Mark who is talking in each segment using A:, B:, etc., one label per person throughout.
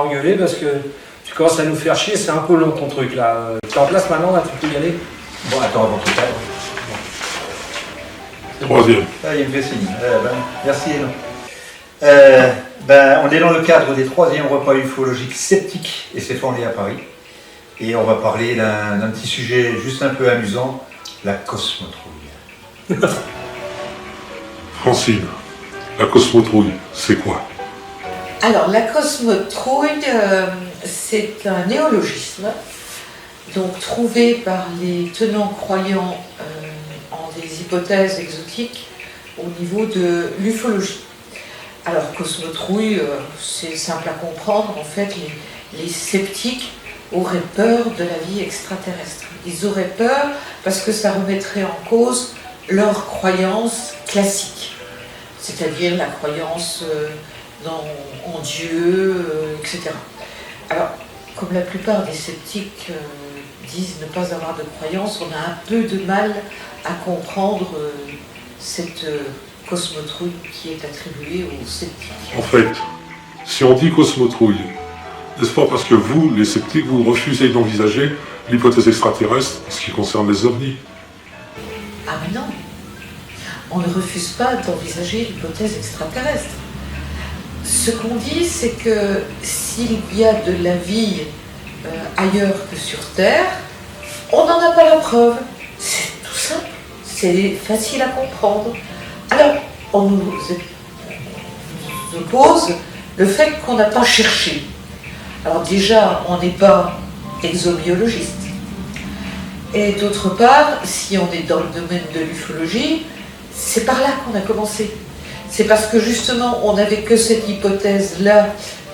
A: engueuler parce que tu commences à nous faire chier, c'est un peu long ton truc là. Tu es en place maintenant, là, tu peux y aller.
B: Bon, attends, avant tout ça.
C: Troisième.
B: Ah, il me fait signe. Merci, Hénon. On est dans le cadre des 3e repas ufologiques sceptiques, et cette fois on est à Paris. Et on va parler d'un petit sujet juste un peu amusant, la cosmotrouille.
C: Francine, la cosmotrouille, c'est quoi?
D: Alors, la cosmotrouille, c'est un néologisme donc trouvé par les tenants croyants en des hypothèses exotiques au niveau de l'ufologie. Alors, cosmotrouille, c'est simple à comprendre. En fait, les sceptiques auraient peur de la vie extraterrestre. Ils auraient peur parce que ça remettrait en cause leur croyance classique, c'est-à-dire la croyance en Dieu, etc. Alors, comme la plupart des sceptiques disent ne pas avoir de croyance, on a un peu de mal à comprendre cette cosmotrouille qui est attribuée aux sceptiques.
C: En fait, si on dit cosmotrouille, n'est-ce pas parce que vous, les sceptiques, vous refusez d'envisager l'hypothèse extraterrestre en ce qui concerne les ovnis?
D: Ah mais non, on ne refuse pas d'envisager l'hypothèse extraterrestre. Ce qu'on dit, c'est que s'il y a de la vie ailleurs que sur Terre, on n'en a pas la preuve. C'est tout simple, c'est facile à comprendre. Alors, on nous oppose le fait qu'on n'a pas cherché. Alors déjà, on n'est pas exobiologiste. Et d'autre part, si on est dans le domaine de l'ufologie, c'est par là qu'on a commencé. C'est parce que justement, on n'avait que cette hypothèse-là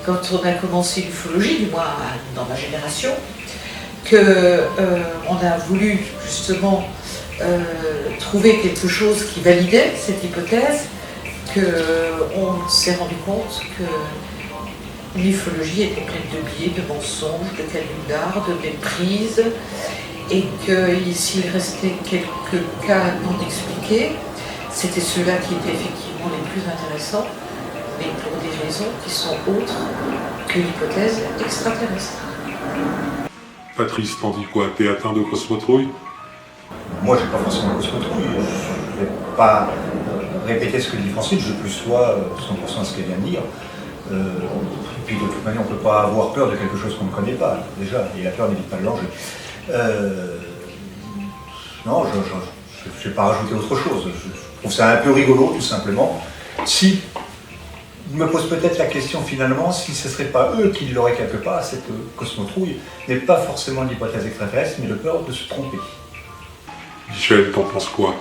D: quand on a commencé l'ufologie, du moins dans ma génération, qu'on a voulu justement trouver quelque chose qui validait cette hypothèse, qu'on s'est rendu compte que l'ufologie était pleine de biais, de mensonges, de canulars, de méprises, et que s'il restait quelques cas non expliqués, c'était ceux-là qui étaient effectivement les plus intéressants, mais pour des raisons qui sont autres que l'hypothèse extraterrestre.
C: Patrice, t'en dis quoi? T'es atteint de cosmotrouille?
B: Moi, j'ai pas forcément la cosmotrouille. Je ne vais pas répéter ce que dit Francine, je plus sois 100% à ce qu'elle vient de dire. Et puis de toute manière, on ne peut pas avoir peur de quelque chose qu'on ne connaît pas, déjà, et la peur n'évite pas le danger. Non, je ne vais pas rajouter autre chose. Je trouve ça un peu rigolo, tout simplement. Si, je me pose peut-être la question finalement, si ce ne serait pas eux qui l'auraient quelque part, cette cosmotrouille n'est pas forcément l'hypothèse extraterrestre, mais de peur de se tromper.
C: Michel, t'en penses quoi?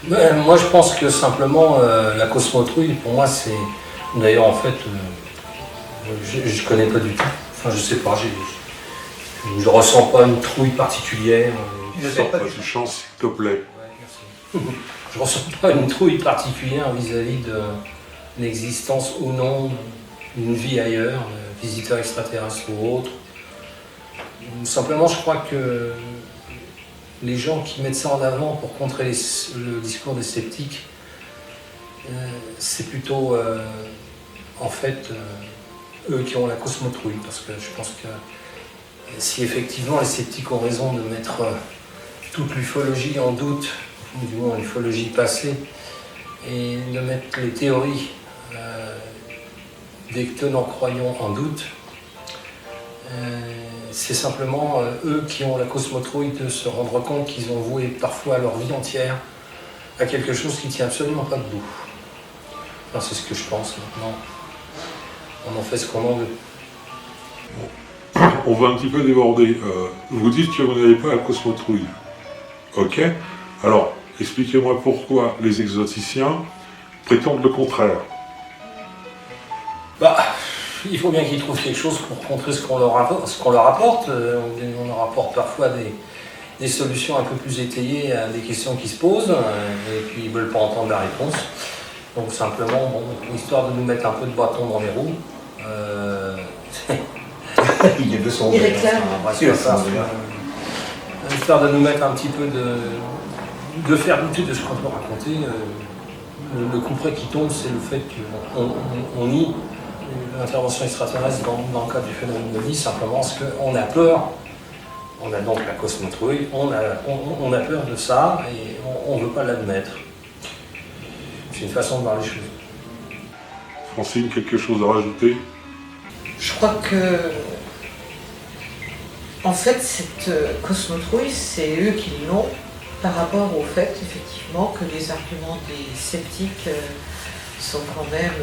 A: Moi, je pense que simplement, la cosmotrouille, pour moi, c'est... D'ailleurs, en fait, je connais pas du tout. Enfin, je sais pas, je ressens pas une trouille particulière.
C: Vas-y, chance, s'il te plaît.
A: Ouais, merci. Je ressens pas une trouille particulière vis-à-vis de l'existence ou non d'une vie ailleurs, de visiteurs extraterrestres ou autres. Simplement, je crois que les gens qui mettent ça en avant pour contrer le discours des sceptiques, c'est plutôt, en fait, eux qui ont la cosmotrouille. Parce que je pense que si effectivement les sceptiques ont raison de mettre toute l'ufologie en doute, ou du moins l'ufologie passée, et de mettre les théories des tenants croyants en doute, c'est simplement eux qui ont la cosmotrouille de se rendre compte qu'ils ont voué parfois leur vie entière à quelque chose qui ne tient absolument pas debout. Enfin, c'est ce que je pense maintenant. On en fait ce qu'on en veut.
C: On va un petit peu déborder. Vous dites que vous n'avez pas la cosmotrouille. Ok. Alors, expliquez-moi pourquoi les exoticiens prétendent le contraire.
A: Bah, il faut bien qu'ils trouvent quelque chose pour contrer ce qu'on leur apporte. On leur apporte parfois des solutions un peu plus étayées à des questions qui se posent, et puis ils ne veulent pas entendre la réponse. Donc simplement, bon, histoire de nous mettre un peu de bâton dans les roues,
B: Il est de son
D: Il réclame.
A: Histoire de nous mettre un petit peu de faire douter de ce qu'on peut raconter. Le couperet qui tombe, c'est le fait qu'on nie l'intervention extraterrestre dans le cadre du phénomène de vie, simplement parce qu'on a peur. On a donc la cosmotrouille, on a peur de ça et on ne veut pas l'admettre. C'est une façon de voir les choses.
C: Francine, quelque chose à rajouter?
D: Je crois que, en fait, cette cosmotrouille, c'est eux qui l'ont par rapport au fait, effectivement, que les arguments des sceptiques sont quand même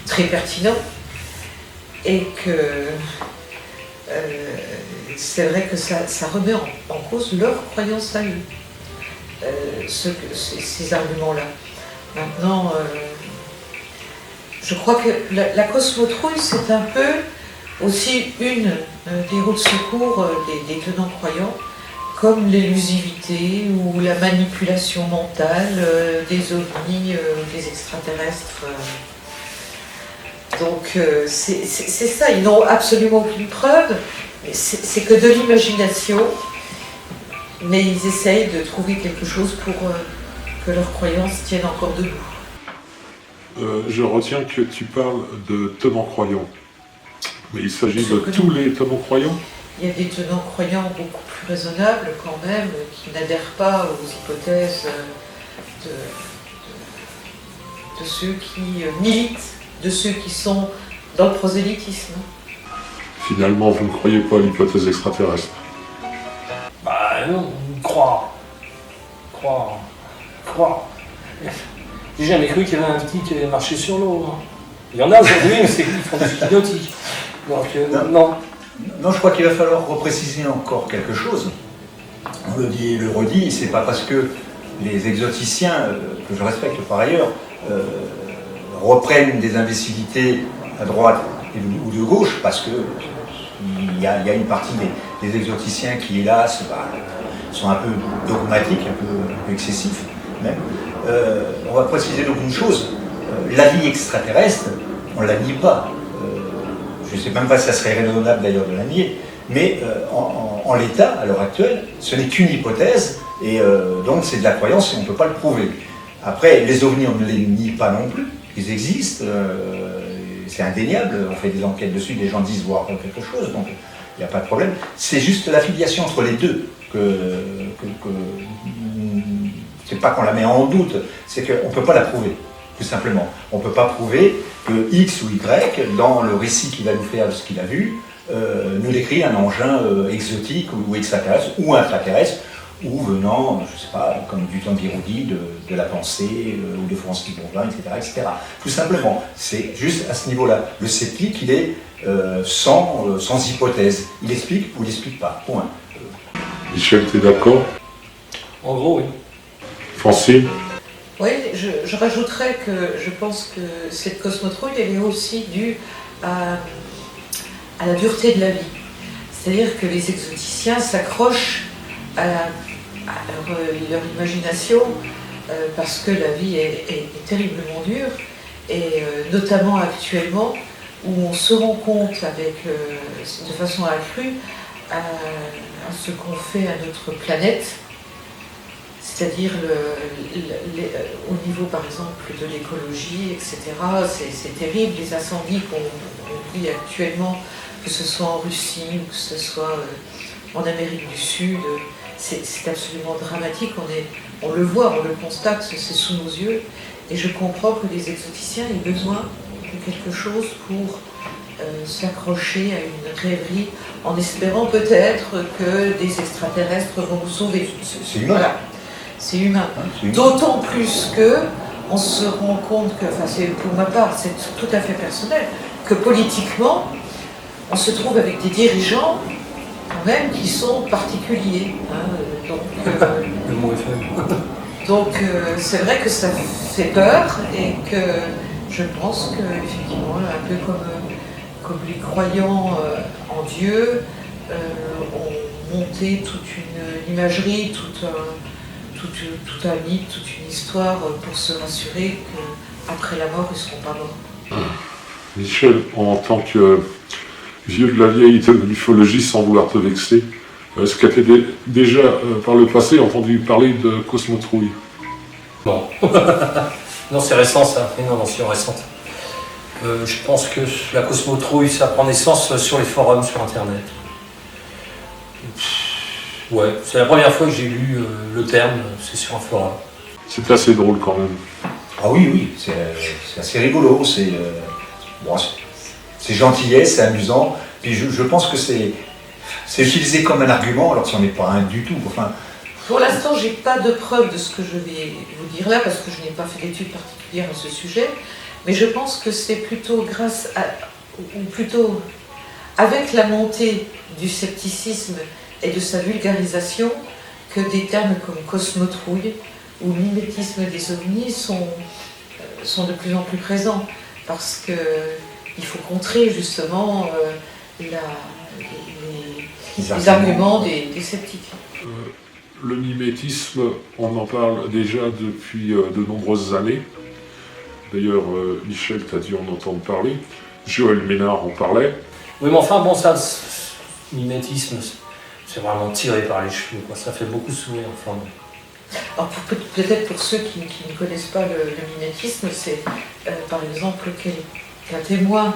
D: très pertinents et que c'est vrai que ça remet en cause leur croyance à eux, ces arguments-là. Maintenant, je crois que la cosmotrouille, c'est un peu aussi une des roues de secours des tenants croyants, comme l'élusivité ou la manipulation mentale des ovnis, des extraterrestres. Donc c'est ça, ils n'ont absolument aucune preuve, c'est que de l'imagination, mais ils essayent de trouver quelque chose pour que leurs croyances tiennent encore debout.
C: Je retiens que tu parles de tenants croyants, mais il s'agit de tous les tenants croyants?
D: Il y a des tenants croyants beaucoup plus raisonnables quand même, qui n'adhèrent pas aux hypothèses de ceux qui militent, de ceux qui sont dans le prosélytisme.
C: Finalement, vous ne croyez pas à l'hypothèse extraterrestre?
A: Bah non, croire. J'ai jamais cru qu'il y avait un petit qui avait marché sur l'eau. Hein. Il y en a aujourd'hui, mais c'est qu'ils font du ski nautique. Donc non.
B: Non, je crois qu'il va falloir repréciser encore quelque chose. On le dit et le redit, c'est pas parce que les exoticiens, que je respecte par ailleurs, reprennent des imbécilités à droite ou de gauche, parce que il y a une partie des exoticiens qui, hélas, sont un peu dogmatiques, un peu excessifs même. On va préciser donc une chose, la vie extraterrestre, on ne la nie pas. Je ne sais même pas si ça serait raisonnable d'ailleurs de la nier, mais en l'état, à l'heure actuelle, ce n'est qu'une hypothèse, et donc c'est de la croyance et on ne peut pas le prouver. Après, les ovnis, on ne les nie pas non plus, ils existent, c'est indéniable, on fait des enquêtes dessus, des gens disent voir quelque chose, donc il n'y a pas de problème. C'est juste l'affiliation entre les deux c'est pas qu'on la met en doute, c'est qu'on ne peut pas la prouver, tout simplement. On ne peut pas prouver que X ou Y, dans le récit qu'il va nous faire de ce qu'il a vu, nous décrit un engin exotique ou extraterrestre, ou intraterrestre, ou venant, je ne sais pas, comme du temps d'Hérodi, de la pensée, ou de Francis Bourgoin, etc. Tout simplement, c'est juste à ce niveau-là. Le sceptique, il est sans hypothèse. Il explique ou il n'explique pas. Point.
C: Michel, tu es d'accord?
A: En gros, oui.
C: Francine?
D: Oui, je rajouterais que je pense que cette cosmotrouille, elle est aussi due à la dureté de la vie. C'est-à-dire que les exoticiens s'accrochent à leur imagination parce que la vie est terriblement dure, et notamment actuellement, où on se rend compte de façon accrue à ce qu'on fait à notre planète. C'est-à-dire au niveau, par exemple, de l'écologie, etc. C'est terrible, les incendies qu'on vit actuellement, que ce soit en Russie ou que ce soit en Amérique du Sud, c'est absolument dramatique. On le voit, on le constate, c'est sous nos yeux. Et je comprends que les exoticiens aient besoin de quelque chose pour s'accrocher à une rêverie, en espérant peut-être que des extraterrestres vont nous sauver.
B: C'est humain.
D: Voilà. C'est humain. D'autant plus que on se rend compte que, enfin c'est pour ma part, c'est tout à fait personnel, que politiquement, on se trouve avec des dirigeants quand même qui sont particuliers. Hein,
A: Le mot est faible.
D: donc c'est vrai que ça fait peur et que je pense que effectivement, un peu comme les croyants en Dieu ont monté toute une imagerie, tout un mythe, toute une histoire pour se rassurer qu'après la mort, ils ne seront pas morts.
C: Michel, en tant que vieux de la vieille ufologie, sans vouloir te vexer, est-ce que tu as déjà, par le passé, entendu parler de cosmotrouille?
A: Non. Non, c'est récent ça, une invention récente. Je pense que la cosmotrouille, ça prend naissance sur les forums sur Internet. Ouais, c'est la première fois que j'ai lu le terme, c'est sur un forum.
C: C'est assez drôle quand même.
B: Ah oui, oui, c'est assez rigolo, bon, c'est gentillesse, c'est amusant. Puis je pense que c'est utilisé comme un argument, alors que ce n'en est pas un du tout. Enfin,
D: Pour l'instant, je n'ai pas de preuve de ce que je vais vous dire là, parce que je n'ai pas fait d'études particulières à ce sujet, mais je pense que c'est plutôt grâce à, ou plutôt avec la montée du scepticisme et de sa vulgarisation, que des termes comme cosmotrouille ou mimétisme des ovnis sont de plus en plus présents, parce qu'il faut contrer justement les arguments des sceptiques.
C: Le mimétisme, on en parle déjà depuis de nombreuses années. D'ailleurs, Michel, tu as dû en entendre parler. Joël Ménard en parlait.
A: Oui, mais enfin, bon, ça, mimétisme, c'est vraiment tiré par les cheveux, quoi. Ça fait beaucoup sourire, enfin.
D: Alors peut-être pour ceux qui ne connaissent pas le mimétisme, c'est par exemple qu'un témoin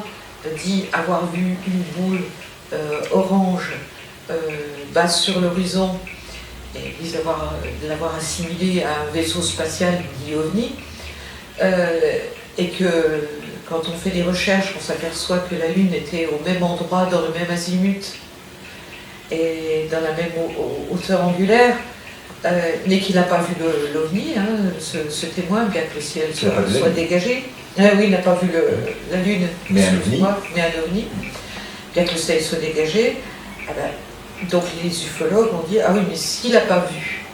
D: dit avoir vu une boule orange basse sur l'horizon et dit de l'avoir assimilé à un vaisseau spatial dit OVNI, et que quand on fait des recherches, on s'aperçoit que la Lune était au même endroit, dans le même azimut et dans la même hauteur angulaire, mais qu'il n'a pas vu l'OVNI, hein, ce témoin, bien que le ciel soit dégagé. Oui, il n'a pas vu la Lune,
B: mais un
D: OVNI, bien que le ciel soit dégagé. Donc les ufologues ont dit, ah oui, mais s'il n'a pas vu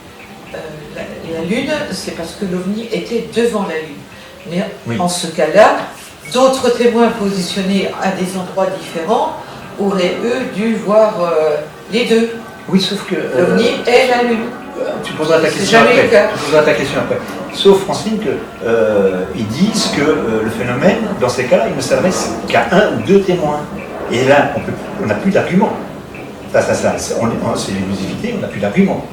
D: la Lune, c'est parce que l'OVNI était devant la Lune. Mais
B: oui.
D: En ce cas-là, d'autres témoins positionnés à des endroits différents auraient, eux, dû voir les deux.
B: Oui, sauf que...
D: l'OVNI et la Lune.
B: Tu poseras ta question après. Sauf, Francine, qu'ils disent que le phénomène, dans ces cas-là, il ne s'adresse qu'à un ou deux témoins. Et là, on n'a plus d'argument. Face à ça, c'est l'illusivité, on n'a plus d'argument.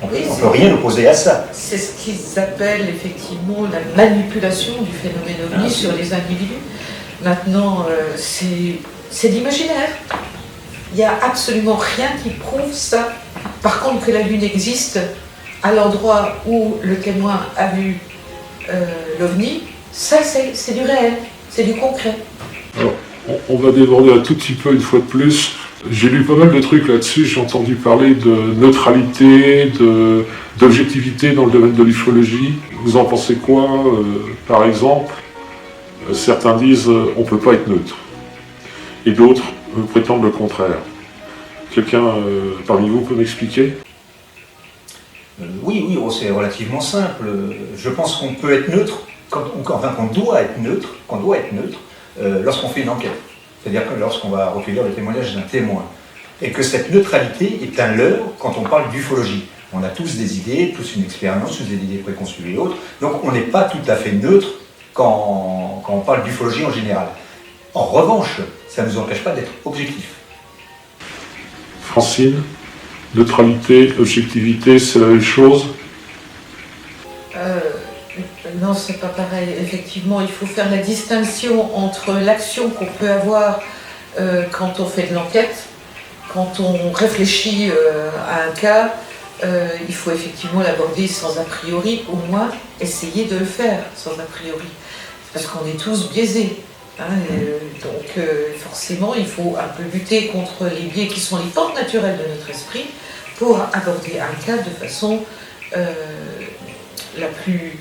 B: On ne peut rien opposer à ça.
D: C'est ce qu'ils appellent effectivement la manipulation du phénomène OVNI sur les individus. Maintenant, c'est l'imaginaire. Il n'y a absolument rien qui prouve ça. Par contre, que la Lune existe à l'endroit où le témoin a vu l'OVNI, ça c'est du réel, c'est du concret.
C: Alors, on va déborder un tout petit peu une fois de plus. J'ai lu pas mal de trucs là-dessus, j'ai entendu parler de neutralité, d'objectivité dans le domaine de l'ufologie. Vous en pensez quoi, par exemple? Certains disent on ne peut pas être neutre. Et d'autres prétendent le contraire. Quelqu'un parmi vous peut m'expliquer?
B: Oui, c'est relativement simple. Je pense qu'on peut être neutre, qu'on doit être neutre, lorsqu'on fait une enquête. C'est-à-dire que lorsqu'on va recueillir le témoignage d'un témoin. Et que cette neutralité est un leurre quand on parle d'ufologie. On a tous des idées, tous une expérience, tous des idées préconçues et autres. Donc on n'est pas tout à fait neutre quand on parle d'ufologie en général. En revanche, ça ne nous empêche pas d'être objectif.
C: Francine, neutralité, objectivité, c'est la même chose?
D: Non, c'est pas pareil. Effectivement, il faut faire la distinction entre l'action qu'on peut avoir quand on fait de l'enquête, quand on réfléchit à un cas, il faut effectivement l'aborder sans a priori, au moins essayer de le faire sans a priori, parce qu'on est tous biaisés. Donc forcément, il faut un peu lutter contre les biais qui sont les pentes naturelles de notre esprit pour aborder un cas de façon la plus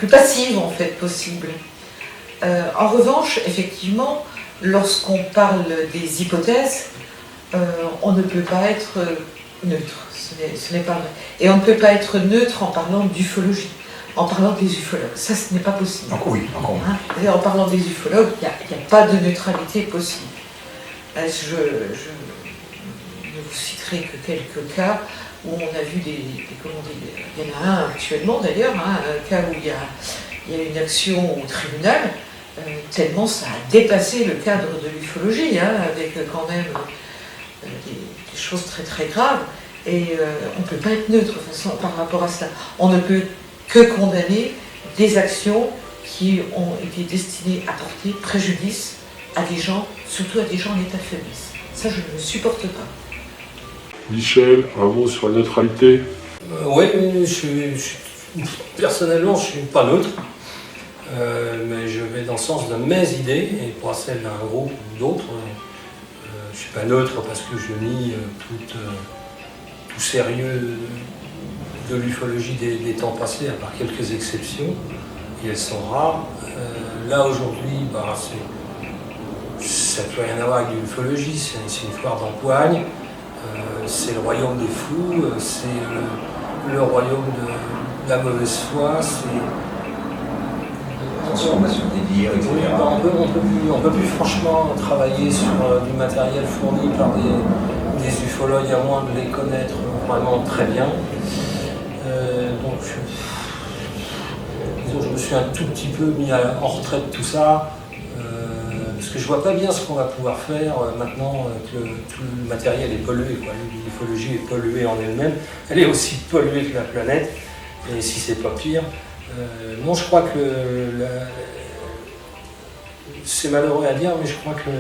D: passive en fait possible. En revanche, effectivement, lorsqu'on parle des hypothèses, on ne peut pas être neutre, ce n'est pas vrai. Et on ne peut pas être neutre en parlant d'ufologie, en parlant des ufologues. Ça, ce n'est pas possible.
B: Donc oui, encore.
D: Et en parlant des ufologues, il n'y a pas de neutralité possible. Je ne vous citerai que quelques cas où on a vu il y en a un actuellement d'ailleurs, un cas où il y a une action au tribunal, tellement ça a dépassé le cadre de l'ufologie, avec quand même des choses très très graves, et on ne peut pas être neutre par rapport à cela. On ne peut que condamner des actions qui ont été destinés à porter préjudice à des gens, surtout à des gens en état de faiblesse. Ça, je ne le supporte pas.
C: Michel, un mot sur la neutralité.
A: Oui, personnellement, je ne suis pas neutre, mais je vais dans le sens de mes idées et pas celles d'un groupe ou d'autres. Je ne suis pas neutre parce que je nie tout sérieux de l'ufologie des temps passés, à part quelques exceptions, et elles sont rares. Là, aujourd'hui, ça n'a plus rien à voir avec l'ufologie, c'est une foire d'empoigne, c'est le royaume des fous, c'est le royaume de la mauvaise foi, c'est...
B: Transformation des dires, etc.
A: On peut plus franchement travailler sur du matériel fourni par des ufologues, à moins de les connaître vraiment très bien. Donc, je me suis un tout petit peu mis en retrait de tout ça, parce que je vois pas bien ce qu'on va pouvoir faire maintenant que tout le matériel est pollué, quoi. L'ufologie est polluée en elle-même, elle est aussi polluée que la planète, et si c'est pas pire. Non, je crois que c'est malheureux à dire, mais je crois que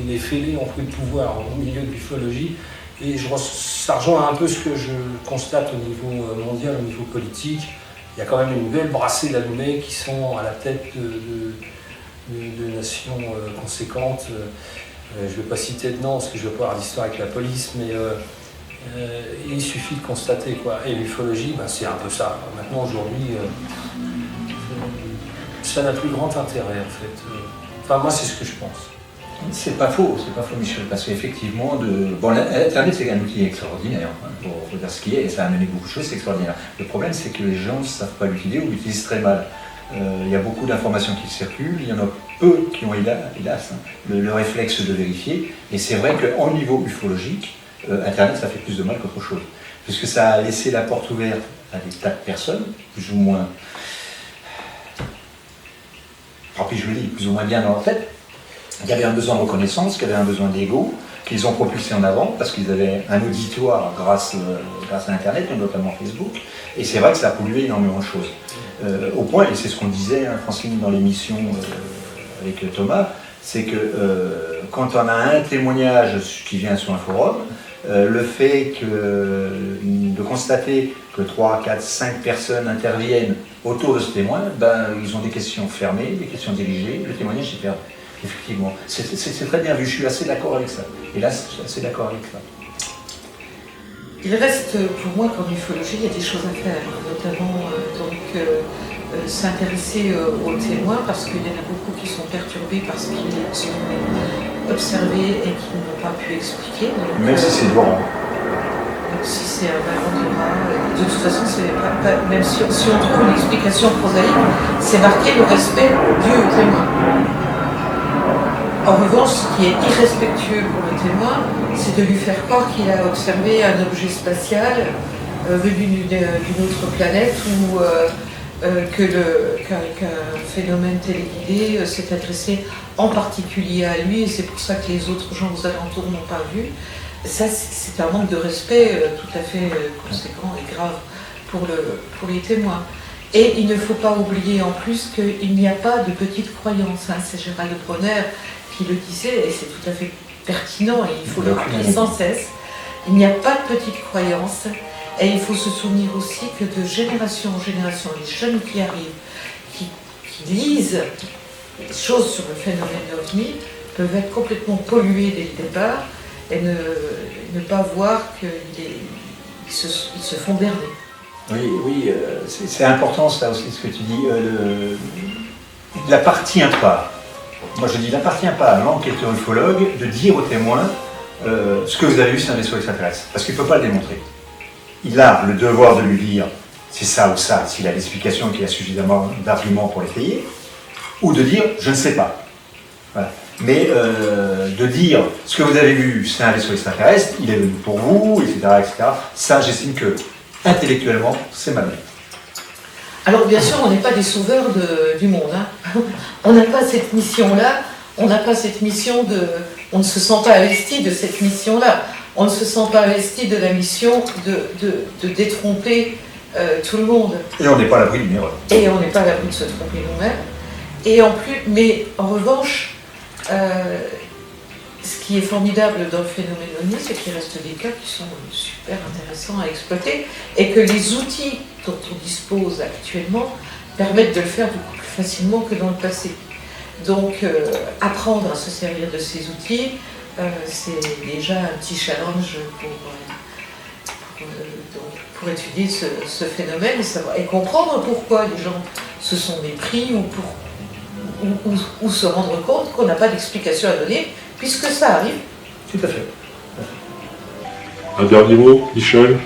A: les fêlés ont pris le pouvoir au milieu de l'ufologie, et ça rejoint un peu ce que je constate au niveau mondial, au niveau politique. Il y a quand même une belle brassée d'allumés qui sont à la tête de nations conséquentes. Je ne vais pas citer de nom parce que je ne veux pas avoir d'histoire avec la police, mais il suffit de constater, quoi. Et l'ufologie, c'est un peu ça. Maintenant, aujourd'hui, ça n'a plus grand intérêt, en fait. Enfin, moi, c'est ce que je pense.
B: C'est pas faux, Michel, parce qu'effectivement, Internet c'est un outil extraordinaire, pour dire ce qui est, et ça a amené beaucoup de choses, c'est extraordinaire. Le problème, c'est que les gens ne savent pas l'utiliser ou l'utilisent très mal. Il y a beaucoup d'informations qui circulent, il y en a peu qui ont, hélas, le réflexe de vérifier, et c'est vrai qu'en niveau ufologique, Internet, ça fait plus de mal qu'autre chose, puisque ça a laissé la porte ouverte à des tas de personnes, plus ou moins, puis je le dis, plus ou moins bien dans leur tête, qui avaient un besoin de reconnaissance, qui avaient un besoin d'ego, qu'ils ont propulsé en avant parce qu'ils avaient un auditoire grâce à Internet, notamment Facebook. Et c'est vrai que ça a pollué énormément de choses. Au point, et c'est ce qu'on disait, Francine, dans l'émission avec Thomas, c'est que quand on a un témoignage qui vient sur un forum, le fait de constater que 3, 4, 5 personnes interviennent autour de ce témoin, ils ont des questions fermées, des questions dirigées, le témoignage est perdu. Effectivement, c'est très bien vu, je suis assez d'accord avec ça. Et là, je suis assez d'accord avec ça.
D: Il reste pour moi qu'en ufologie, il y a des choses à faire, notamment s'intéresser aux témoins, parce qu'il y en a beaucoup qui sont perturbés par ce qu'ils ont observé et qui n'ont pas pu expliquer. Donc,
B: même si c'est Laurent.
D: Si c'est un malentendu, de toute façon, même si on trouve une explication prosaïque, c'est marqué le respect dû au témoin. En revanche, ce qui est irrespectueux pour le témoin, c'est de lui faire croire qu'il a observé un objet spatial venu d'une autre planète ou qu'un phénomène téléguidé s'est adressé en particulier à lui, et c'est pour ça que les autres gens aux alentours n'ont pas vu. Ça, c'est un manque de respect tout à fait conséquent et grave pour les témoins. Et il ne faut pas oublier en plus qu'il n'y a pas de petite croyance. C'est Gérald Bronner qui le disait, et c'est tout à fait pertinent, et il faut le rappeler sans cesse. Il n'y a pas de petite croyance, et il faut se souvenir aussi que de génération en génération, les jeunes qui arrivent, qui lisent des choses sur le phénomène OVNI, peuvent être complètement pollués dès le départ, et ne pas voir qu'ils se font berner.
B: Oui, c'est important ça aussi ce que tu dis. Il n'appartient pas, moi je dis, il n'appartient pas à l'enquêteur ufologue de dire aux témoins ce que vous avez vu c'est un vaisseau extraterrestre, parce qu'il ne peut pas le démontrer. Il a le devoir de lui dire c'est ça ou ça, s'il a l'explication, qu'il a suffisamment d'arguments pour l'essayer, ou de dire je ne sais pas. Voilà. Mais de dire ce que vous avez vu c'est un vaisseau extraterrestre, il est venu pour vous, etc., ça j'estime que intellectuellement, c'est malhonnête.
D: Alors bien sûr, on n'est pas des sauveurs du monde. On n'a pas cette mission-là, on n'a pas cette mission on ne se sent pas investi de cette mission-là. On ne se sent pas investi de la mission de détromper tout le monde.
B: Et on n'est pas à l'abri d'une erreur.
D: Et on n'est pas à l'abri de se tromper nous-mêmes. Et en plus, mais en revanche, ce qui est formidable dans le phénomène OVNI, c'est qu'il reste des cas qui sont super intéressants à exploiter et que les outils dont on dispose actuellement permettent de le faire beaucoup plus facilement que dans le passé. Donc, apprendre à se servir de ces outils, c'est déjà un petit challenge pour étudier ce phénomène et comprendre pourquoi les gens se sont mépris ou se rendre compte qu'on n'a pas d'explication à donner, puisque ça arrive.
B: Tout à fait.
C: Un dernier mot, Michel?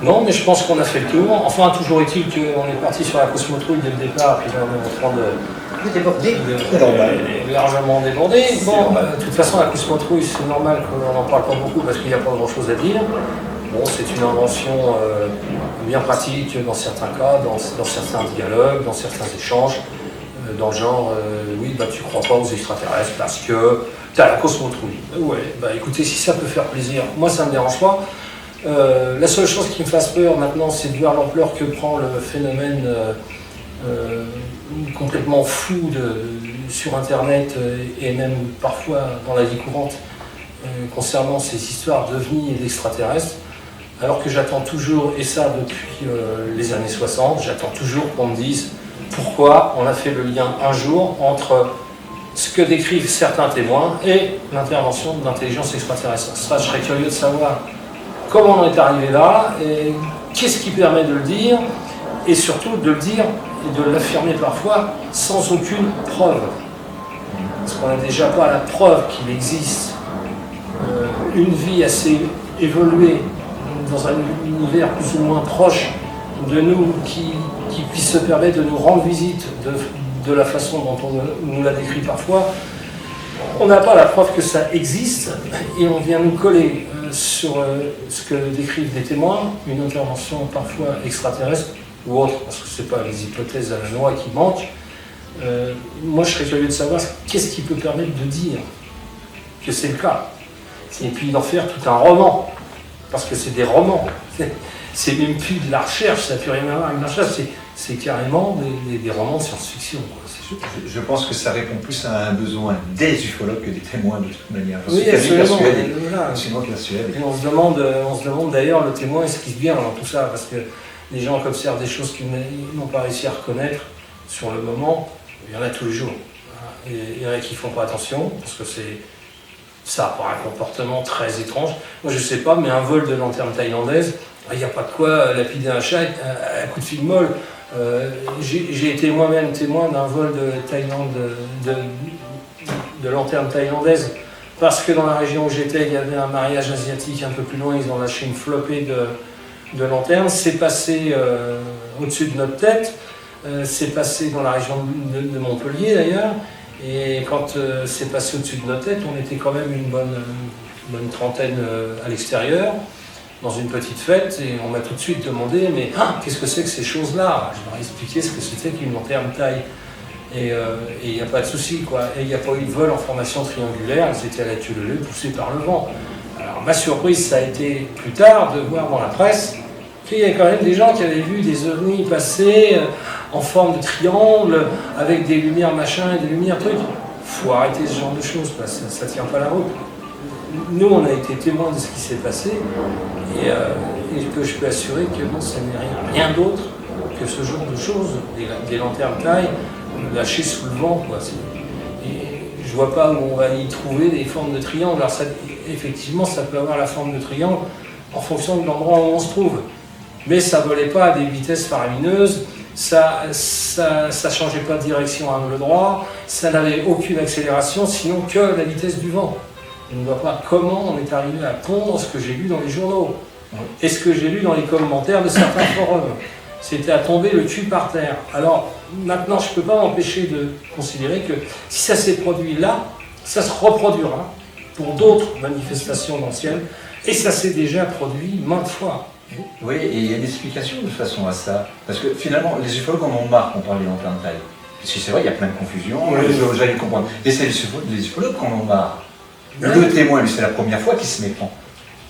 A: Non, mais je pense qu'on a fait le tour. Enfin, toujours est-il qu'on est parti sur la cosmotrouille dès le départ, puis là, on est en train
D: Vous débordez.
A: largement débordé. Bon, de toute façon, la cosmotrouille, c'est normal qu'on n'en parle pas beaucoup parce qu'il n'y a pas grand-chose à dire. Bon, c'est une invention bien pratique dans certains cas, dans certains dialogues, dans certains échanges, dans le genre, oui, bah tu crois pas aux extraterrestres parce que t'as la cosmotrouille. Ouais, bah écoutez, si ça peut faire plaisir, moi ça me dérange pas. La seule chose qui me fasse peur maintenant, c'est de voir l'ampleur que prend le phénomène complètement fou sur Internet et même parfois dans la vie courante concernant ces histoires d'ovnis et d'extraterrestres. Alors que j'attends toujours, et ça depuis les années 60, j'attends toujours qu'on me dise pourquoi on a fait le lien un jour entre ce que décrivent certains témoins et l'intervention de l'intelligence extraterrestre. Ça, je serais curieux de savoir comment on est arrivé là, et qu'est-ce qui permet de le dire, et surtout de le dire et de l'affirmer parfois sans aucune preuve. Parce qu'on n'a déjà pas la preuve qu'il existe une vie assez évoluée dans un univers plus ou moins proche de nous qui puisse se permettre de nous rendre visite de la façon dont on nous l'a décrit parfois. On n'a pas la preuve que ça existe et on vient nous coller sur ce que décrivent des témoins, une intervention parfois extraterrestre ou autre, parce que ce n'est pas les hypothèses à la noix qui manquent. Moi je serais curieux de savoir qu'est-ce qui peut permettre de dire que c'est le cas. Et puis d'en faire tout un roman. Parce que c'est des romans, c'est même plus de la recherche, ça n'a plus rien à voir avec la recherche, c'est carrément des romans de science-fiction.
B: Je pense que ça répond plus à un besoin des ufologues que des témoins de toute manière.
A: Oui, absolument.
B: Et
A: on se demande d'ailleurs, le témoin, est-ce qu'il se bien dans tout ça? Parce que les gens observent des choses qu'ils n'ont pas réussi à reconnaître sur le moment, il y en a tous les jours. Et il y en a qui ne font pas attention, parce que ça a un comportement très étrange. Moi je sais pas, mais un vol de lanterne thaïlandaise, il n'y a pas de quoi lapider un chat à coup de fil molle. J'ai été moi-même témoin d'un vol de Thaïlande, de lanterne thaïlandaise, parce que dans la région où j'étais, il y avait un mariage asiatique un peu plus loin, ils ont lâché une flopée de lanternes. C'est passé au-dessus de notre tête, c'est passé dans la région de Montpellier d'ailleurs. Et quand c'est passé au-dessus de nos têtes, on était quand même une bonne trentaine à l'extérieur, dans une petite fête, et on m'a tout de suite demandé « mais qu'est-ce que c'est que ces choses-là » Je leur ai expliqué ce que c'était qu'une lanterne taille. Et il n'y a pas de souci, quoi. Et il n'y a pas eu de vol en formation triangulaire, ils étaient à la Tulle, poussés par le vent. Alors ma surprise, ça a été plus tard de voir dans la presse qu'il y avait quand même des gens qui avaient vu des ovnis passer en forme de triangle, avec des lumières machin et des lumières trucs. Faut arrêter ce genre de choses, parce que ça tient pas la route. Nous, on a été témoins de ce qui s'est passé, et que je peux assurer que non, ça n'est rien d'autre que ce genre de choses, des lanternes taille lâchées sous le vent, quoi. Et je vois pas où on va y trouver des formes de triangle. Alors ça, effectivement, ça peut avoir la forme de triangle en fonction de l'endroit où on se trouve. Mais ça ne volait pas à des vitesses faramineuses, ça changeait pas de direction à angle droit, ça n'avait aucune accélération, sinon que la vitesse du vent. Je ne vois pas comment on est arrivé à pondre ce que j'ai lu dans les journaux, et ce que j'ai lu dans les commentaires de certains forums. C'était à tomber le cul par terre. Alors, maintenant, je ne peux pas m'empêcher de considérer que si ça s'est produit là, ça se reproduira pour d'autres manifestations dans le ciel, et ça s'est déjà produit maintes fois.
B: Oui, et il y a une explication de façon à ça. Parce que finalement, les ufologues en ont marre quand on parle des lanternes taille. Parce que c'est vrai, il y a plein de confusion, j'allais le comprendre. Et c'est les ufologues qui en ont marre. Le témoin, lui, c'est la première fois qu'il se méprend.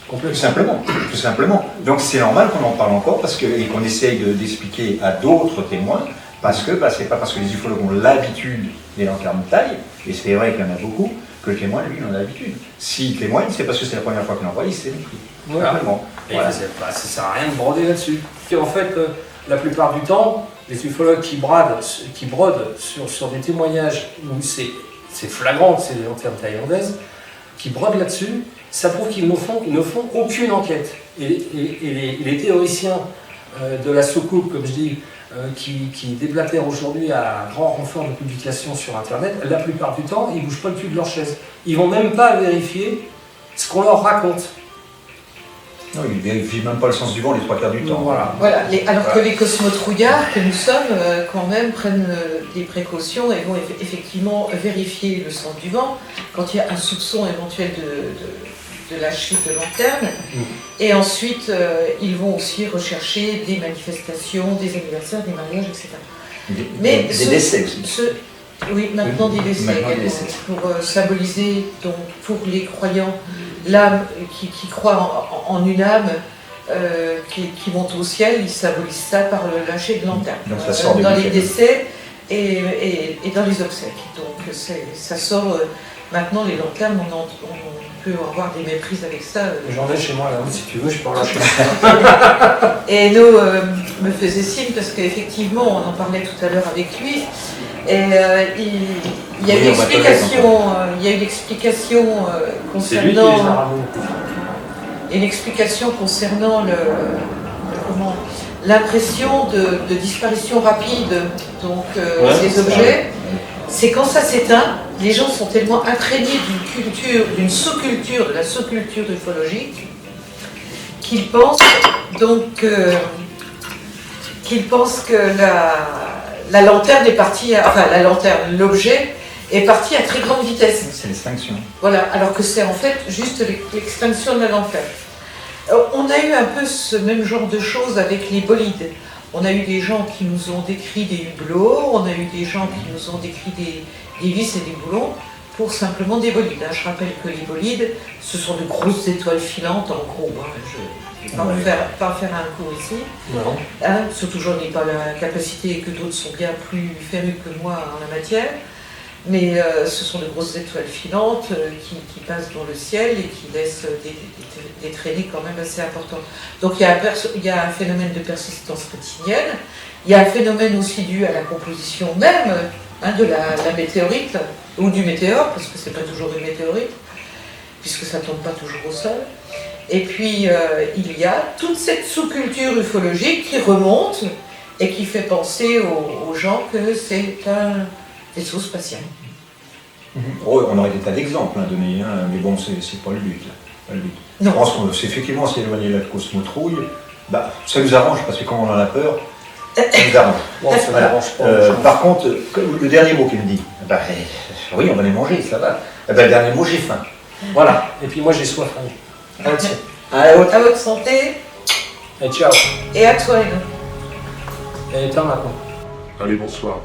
B: Tout
A: Complètement.
B: simplement, tout simplement. Donc c'est normal qu'on en parle encore parce et qu'on essaye d'expliquer à d'autres témoins, parce que c'est pas parce que les ufologues ont l'habitude des lanternes de taille, et c'est vrai qu'il y en a beaucoup, que le témoin, lui, en a l'habitude. S'il témoigne, c'est parce que c'est la première fois qu'il en voit, il s'est compris.
A: Ouais.
B: Simplement.
A: Et
B: Voilà.
A: ça sert à rien de broder là-dessus. Et en fait, la plupart du temps, les ufologues qui brodent sur des témoignages où c'est flagrant que c'est des lanternes thaïlandaises, qui brodent là-dessus, ça prouve qu'ils ne font aucune enquête. Et les théoriciens de la soucoupe, comme je dis, qui déblatèrent aujourd'hui à grand renfort de publications sur Internet, la plupart du temps, ils ne bougent pas le cul de leur chaise. Ils ne vont même pas vérifier ce qu'on leur raconte.
B: Non, ils ne vérifient même pas le sens du vent les 3/4 du temps.
A: Voilà.
D: Voilà. Alors que les cosmotrouillards que nous sommes, quand même, prennent des précautions et vont effectivement vérifier le sens du vent quand il y a un soupçon éventuel de la chute de lanterne. Et ensuite, ils vont aussi rechercher des manifestations, des anniversaires, des mariages, etc. Mais
B: Des décès aussi.
D: Oui, maintenant des décès
B: Maintenant des
D: également,
B: décès.
D: pour symboliser, donc, pour les croyants, l'âme qui croit en une âme qui monte au ciel, ils symbolisent ça par le lâcher de lanterne.
B: Donc ça sort des
D: dans les
B: bouquets.
D: décès et dans les obsèques. Donc ça sort, maintenant les lanternes, on peut avoir des méprises avec ça.
A: J'en ai chez moi là, si tu veux, je peux en lâcher.
D: Et nous me faisait signe parce qu'effectivement, on en parlait tout à l'heure avec lui. Et il y a
B: Oui,
D: une
B: on va te
D: explication, il y a une explication
A: C'est lui qui les a
D: concernant,
A: ramenés.
D: une explication concernant l'impression de disparition rapide donc
A: Ouais,
D: des objets. C'est quand ça s'éteint, les gens sont tellement imprégnés d'une culture, d'une sous-culture, de la sous-culture ufologique, qu'ils pensent donc que la lanterne est partie, l'objet est parti à très grande vitesse.
B: C'est l'extinction.
D: Voilà, alors que c'est en fait juste l'extinction de la lanterne. On a eu un peu ce même genre de choses avec les bolides. On a eu des gens qui nous ont décrit des hublots, on a eu des gens qui nous ont décrit des vis et des boulons pour simplement des bolides. Je rappelle que les bolides, ce sont de grosses étoiles filantes, en gros. Je ne vais pas faire un cours ici.
A: Non.
D: Surtout, j'en ai pas la capacité et que d'autres sont bien plus férus que moi en la matière. Mais ce sont de grosses étoiles filantes qui passent dans le ciel et qui laissent des traînées quand même assez importantes. Donc il y a un phénomène de persistance rétinienne. Il y a un phénomène aussi dû à la composition même de la météorite, ou du météore, parce que c'est pas toujours une météorite, puisque ça tombe pas toujours au sol. Et puis il y a toute cette sous-culture ufologique qui remonte et qui fait penser aux gens que c'est un vaisseau spatial.
B: Oh, on aurait des tas d'exemples à donner, mais bon, c'est pas le but. Là. Pas le but.
D: Non.
B: Je pense qu'on s'est effectivement s'éloigner de la cosmotrouille. Ça nous arrange parce que quand on en a peur, ça nous arrange.
A: Bon, ça ne
B: Voilà.
A: dérange pas.
B: Par contre, le dernier mot qu'il me dit, oui, on va les manger, ça va. Le dernier mot, j'ai faim.
A: Voilà, et puis moi j'ai soif. Allez, tiens.
B: Allez,
D: À votre santé
A: Allez, ciao.
D: et à toi, Hélène.
A: Et éteins maintenant.
C: Allez, bonsoir.